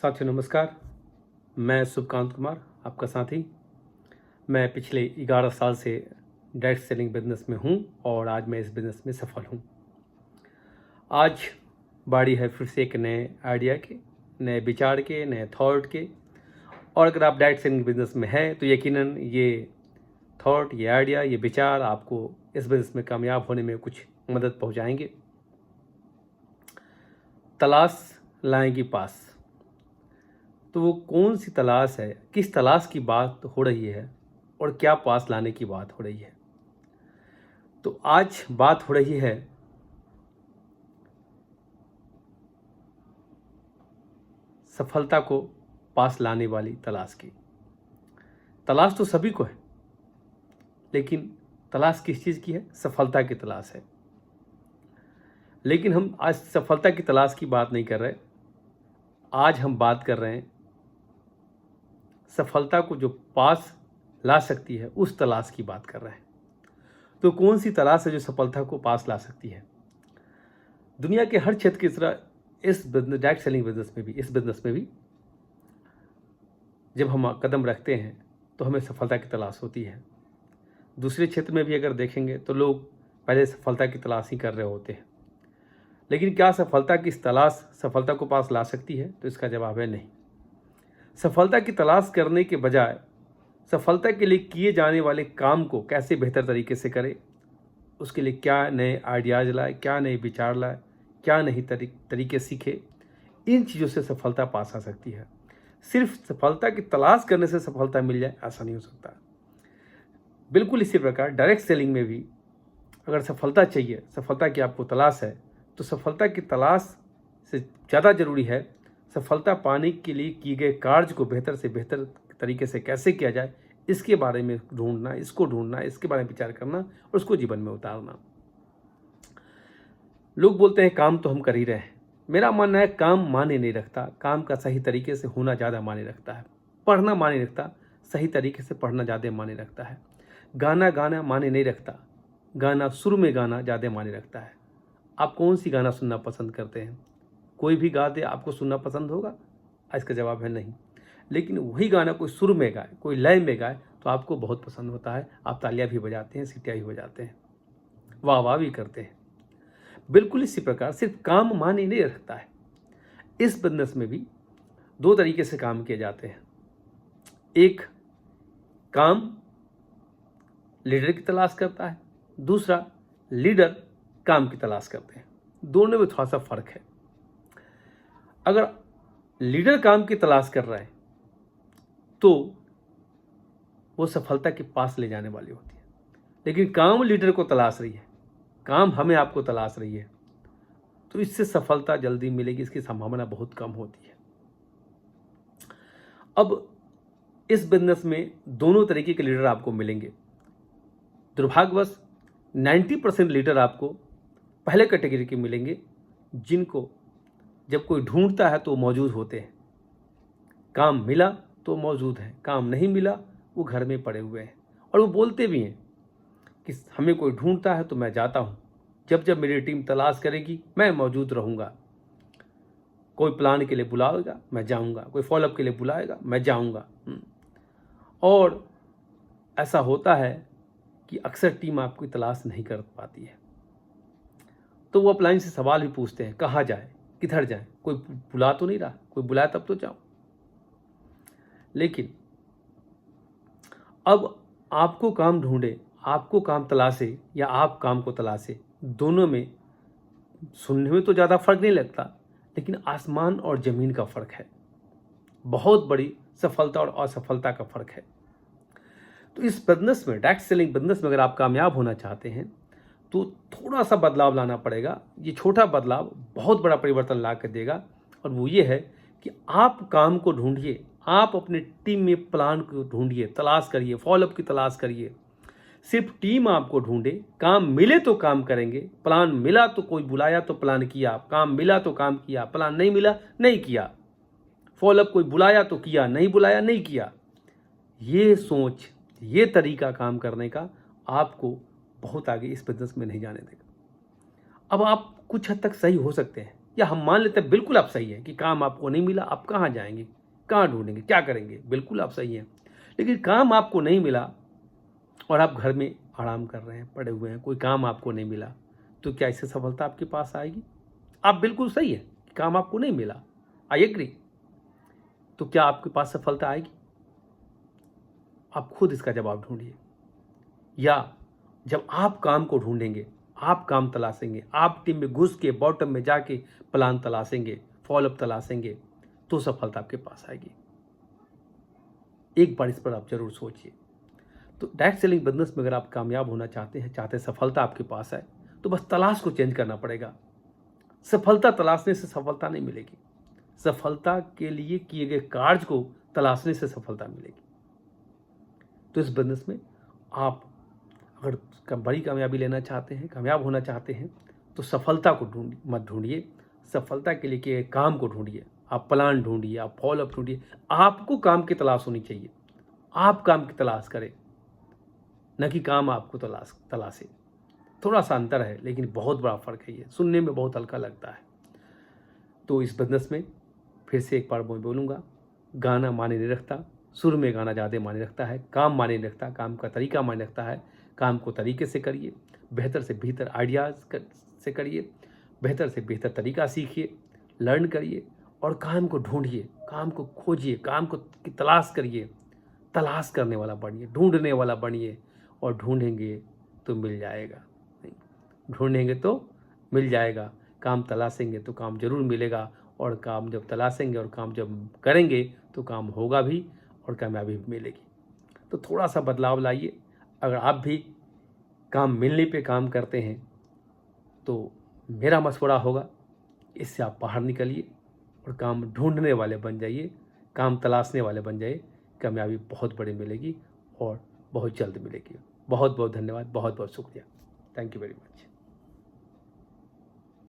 साथियों नमस्कार। मैं सुभकांत कुमार, आपका साथी। मैं पिछले 11 साल से डायरेक्ट सेलिंग बिजनेस में हूं और आज मैं इस बिज़नेस में सफल हूं। आज बारी है फिर से एक नए आइडिया के, नए विचार के, नए थॉट के। और अगर आप डायरेक्ट सेलिंग बिजनेस में हैं तो यकीनन ये थॉट, ये आइडिया, ये विचार आपको इस बिज़नेस में कामयाब होने में कुछ मदद पहुंचाएंगे। तलाश लाएंगी पास। तो वो कौन सी तलाश है, किस तलाश की बात हो रही है और क्या पास लाने की बात हो रही है? तो आज बात हो रही है सफलता को पास लाने वाली तलाश की। तलाश तो सभी को है, लेकिन तलाश किस चीज़ की है? सफलता की तलाश है। लेकिन हम आज सफलता की तलाश की बात नहीं कर रहे। आज हम बात कर रहे हैं सफलता को जो पास ला सकती है उस तलाश की बात कर रहे हैं। तो कौन सी तलाश है जो सफलता को पास ला सकती है? दुनिया के हर क्षेत्र की तरह इस बिजनेस, डायरेक्ट सेलिंग बिजनेस में भी, इस बिजनेस में भी जब हम कदम रखते हैं तो हमें सफलता की तलाश होती है। दूसरे क्षेत्र में भी अगर देखेंगे तो लोग पहले सफलता की तलाश ही कर रहे होते हैं। लेकिन क्या सफलता की तलाश सफलता को पास ला सकती है? तो इसका जवाब है नहीं। सफलता की तलाश करने के बजाय सफलता के लिए किए जाने वाले काम को कैसे बेहतर तरीके से करें, उसके लिए क्या नए आइडियाज़ लाए, क्या नए विचार लाए, क्या नई तरीके सीखे, इन चीज़ों से सफलता पास आ सकती है। सिर्फ सफलता की तलाश करने से सफलता मिल जाए, ऐसा नहीं हो सकता। बिल्कुल इसी प्रकार डायरेक्ट सेलिंग में भी अगर सफलता चाहिए, सफलता की आपको तलाश है, तो सफलता की तलाश से ज़्यादा ज़रूरी है सफलता पाने के लिए किए गए कार्य को बेहतर से बेहतर तरीके से कैसे किया जाए, इसके बारे में ढूंढना, इसको ढूंढना, इसके बारे में विचार करना और उसको जीवन में उतारना। लोग बोलते हैं काम तो हम कर ही रहे हैं। मेरा मानना है काम माने नहीं रखता, काम का सही तरीके से होना ज़्यादा माने रखता है। पढ़ना माने रखता, सही तरीके से पढ़ना ज़्यादा माने रखता है। गाना गाना माने नहीं रखता, गाना सुर में गाना ज़्यादा माने रखता है। आप कौन सी गाना सुनना पसंद करते हैं? कोई भी गा दे आपको सुनना पसंद होगा? इसका जवाब है नहीं। लेकिन वही गाना कोई सुर में गाए, कोई लय में गाए तो आपको बहुत पसंद होता है। आप तालियां भी बजाते हैं, सीटियाँ भी बजाते हैं, वाह वाह भी करते हैं। बिल्कुल इसी प्रकार सिर्फ काम माने नहीं रखता है। इस बिजनेस में भी दो तरीके से काम किए जाते हैं। एक काम लीडर की तलाश करता है, दूसरा लीडर काम की तलाश करते हैं। दोनों में थोड़ा सा फर्क है। अगर लीडर काम की तलाश कर रहा है तो वो सफलता के पास ले जाने वाली होती है। लेकिन काम लीडर को तलाश रही है, काम हमें आपको तलाश रही है, तो इससे सफलता जल्दी मिलेगी, इसकी संभावना बहुत कम होती है। अब इस बिजनेस में दोनों तरीके के लीडर आपको मिलेंगे। दुर्भाग्यवश 90% लीडर आपको पहले कैटेगरी के मिलेंगे, जिनको जब कोई ढूंढता है तो मौजूद होते हैं। काम मिला तो मौजूद है, काम नहीं मिला वो घर में पड़े हुए हैं। और वो बोलते भी हैं कि हमें कोई ढूंढता है तो मैं जाता हूँ, जब जब मेरी टीम तलाश करेगी मैं मौजूद रहूँगा। कोई प्लान के लिए बुलाएगा मैं जाऊँगा, कोई फॉलोअप के लिए बुलाएगा मैं जाऊँगा। और ऐसा होता है कि अक्सर टीम आपकी तलाश नहीं कर पाती है, तो वो अपलाइन से सवाल भी पूछते हैं, कहाँ जाए, किधर जाए, कोई बुला तो नहीं रहा, कोई बुलाए तब तो जाओ। लेकिन अब आपको काम ढूंढे, आपको काम तलाशे या आप काम को तलाशे, दोनों में सुनने में तो ज़्यादा फर्क नहीं लगता, लेकिन आसमान और ज़मीन का फ़र्क है। बहुत बड़ी सफलता और असफलता का फ़र्क है। तो इस बिजनेस में, डायरेक्ट सेलिंग बिजनेस में अगर आप कामयाब होना चाहते हैं तो थोड़ा सा बदलाव लाना पड़ेगा। ये छोटा बदलाव बहुत बड़ा परिवर्तन ला कर देगा, और वो ये है कि आप काम को ढूंढिए, आप अपने टीम में प्लान को ढूंढिए, तलाश करिए, फॉलोअप की तलाश करिए। सिर्फ टीम आपको ढूंढे, काम मिले तो काम करेंगे, प्लान मिला तो कोई बुलाया तो प्लान किया, काम मिला तो काम किया, प्लान नहीं मिला नहीं किया, फॉलोअप कोई बुलाया तो किया, नहीं बुलाया नहीं किया। ये सोच, ये तरीका काम करने का आपको बहुत आगे इस बिजनेस में नहीं जाने देगा। अब आप कुछ हद तक सही हो सकते हैं, या हम मान लेते हैं बिल्कुल आप सही हैं कि काम आपको नहीं मिला, आप कहाँ जाएंगे, कहाँ ढूंढेंगे, क्या करेंगे, बिल्कुल आप सही हैं। लेकिन काम आपको नहीं मिला और आप घर में आराम कर रहे हैं, पड़े हुए हैं, कोई काम आपको नहीं मिला, तो क्या इससे सफलता आपके पास आएगी? आप बिल्कुल सही है कि काम आपको नहीं मिला, आई एग्री, तो क्या आपके पास सफलता आएगी? आप खुद इसका जवाब ढूंढिए। या जब आप काम को ढूंढेंगे, आप काम तलाशेंगे, आप टीम में घुस के बॉटम में जाके प्लान तलाशेंगे, फॉलोअप तलाशेंगे, तो सफलता आपके पास आएगी। एक बार इस पर आप जरूर सोचिए। तो डायरेक्ट सेलिंग बिजनेस में अगर आप कामयाब होना चाहते हैं, सफलता आपके पास है, तो बस तलाश को चेंज करना पड़ेगा। सफलता तलाशने से सफलता नहीं मिलेगी, सफलता के लिए किए गए कार्य को तलाशने से सफलता मिलेगी। तो इस बिजनेस में आप अगर बड़ी कामयाबी लेना चाहते हैं, कामयाब होना चाहते हैं, तो सफलता को मत ढूंढिए, सफलता के लिए किए गए काम को ढूंढिए। आप प्लान ढूंढिए, आप फॉलोअप ढूंढिए। आपको काम की तलाश होनी चाहिए, आप काम की तलाश करें, न कि काम आपको तलाशे। थोड़ा सा अंतर है, लेकिन बहुत बड़ा फर्क है। ये सुनने में बहुत हल्का लगता है। तो इस बिजनेस में फिर से एक बार मैं बोलूँगा, गाना मायने नहीं रखता, सुर में गाना ज़्यादा मायने रखता है। काम मायने नहीं रखता, काम का तरीका मायने रखता है। काम को तरीके से करिए, बेहतर से बेहतर आइडियाज़ से करिए, बेहतर से बेहतर तरीका सीखिए, लर्न करिए और काम को ढूंढिए, काम को खोजिए, काम को की तलाश करिए। तलाश करने वाला बनिए, ढूंढने वाला बनिए, और ढूंढेंगे तो मिल जाएगा। ढूंढेंगे तो मिल जाएगा, काम तलाशेंगे तो काम जरूर मिलेगा, और काम जब तलाशेंगे और काम जब करेंगे तो काम होगा भी और कामयाबी भी मिलेगी। तो थोड़ा सा बदलाव लाइए। अगर आप भी काम मिलने पे काम करते हैं, तो मेरा मशवरा होगा, इससे आप बाहर निकलिए और काम ढूंढने वाले बन जाइए, काम तलाशने वाले बन जाइए। कामयाबी बहुत बड़ी मिलेगी और बहुत जल्द मिलेगी। बहुत बहुत धन्यवाद, बहुत बहुत शुक्रिया। Thank you very much.